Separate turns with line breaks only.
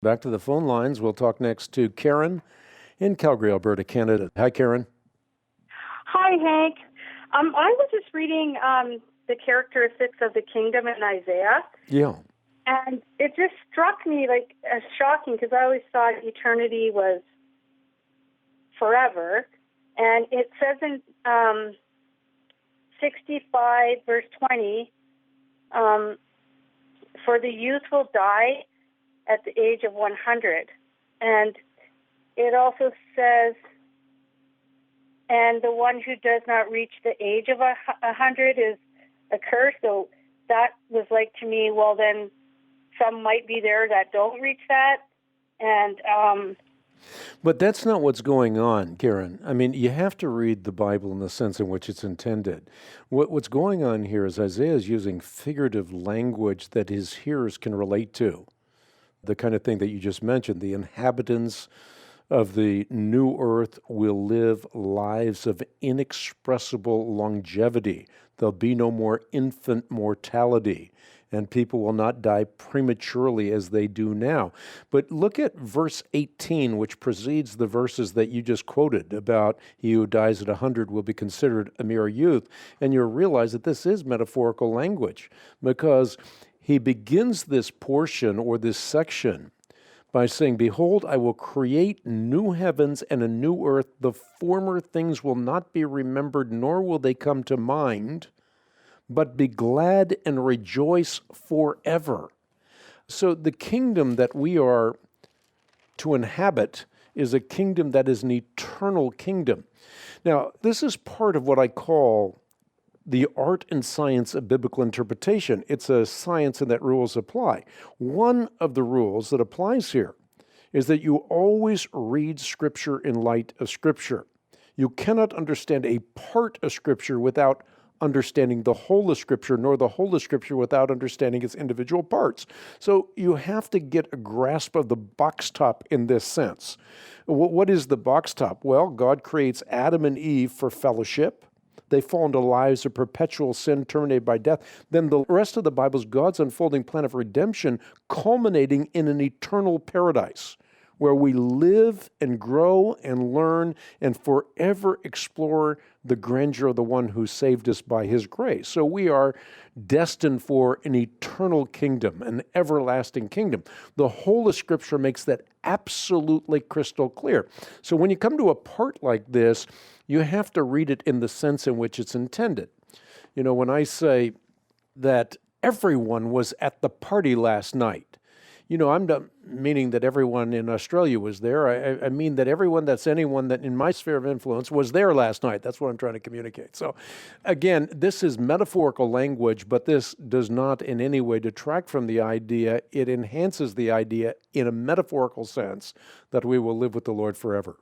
Back to the phone lines. We'll talk next to Karen in Calgary, Alberta, Canada. Hi, Karen.
Hi, Hank. I was just reading the characteristics of the kingdom in Isaiah.
Yeah.
And it just struck me as shocking because I always thought eternity was forever. And it says in 65, verse 20, for the youth will die at the age of 100. And it also says, and the one who does not reach the age of 100 is accursed. So that was to me, well, then some might be there that don't reach that. And
but that's not what's going on, Karen. I mean, you have to read the Bible in the sense in which it's intended. What's going on here is Isaiah is using figurative language that his hearers can relate to. The kind of thing that you just mentioned, the inhabitants of the new earth will live lives of inexpressible longevity. There'll be no more infant mortality, and people will not die prematurely as they do now. But look at verse 18, which precedes the verses that you just quoted about he who dies at 100 will be considered a mere youth. And you'll realize that this is metaphorical language, because he begins this portion or this section by saying, behold, I will create new heavens and a new earth. The former things will not be remembered, nor will they come to mind, but be glad and rejoice forever. So the kingdom that we are to inhabit is a kingdom that is an eternal kingdom. Now, this is part of what I call the art and science of biblical interpretation. It's a science in that rules apply. One of the rules that applies here is that you always read Scripture in light of Scripture. You cannot understand a part of Scripture without understanding the whole of Scripture, nor the whole of Scripture without understanding its individual parts. So you have to get a grasp of the box top in this sense. What is the box top? Well, God creates Adam and Eve for fellowship. They fall into lives of perpetual sin terminated by death. Then the rest of the Bible is God's unfolding plan of redemption, culminating in an eternal paradise where we live and grow and learn and forever explore the grandeur of the one who saved us by his grace. So we are destined for an eternal kingdom, an everlasting kingdom. The whole of Scripture makes that absolutely crystal clear. So when you come to a part like this, you have to read it in the sense in which it's intended. You know, when I say that everyone was at the party last night, you know, I'm not meaning that everyone in Australia was there. I mean that anyone that in my sphere of influence was there last night. That's what I'm trying to communicate. So again, this is metaphorical language, but this does not in any way detract from the idea. It enhances the idea in a metaphorical sense that we will live with the Lord forever.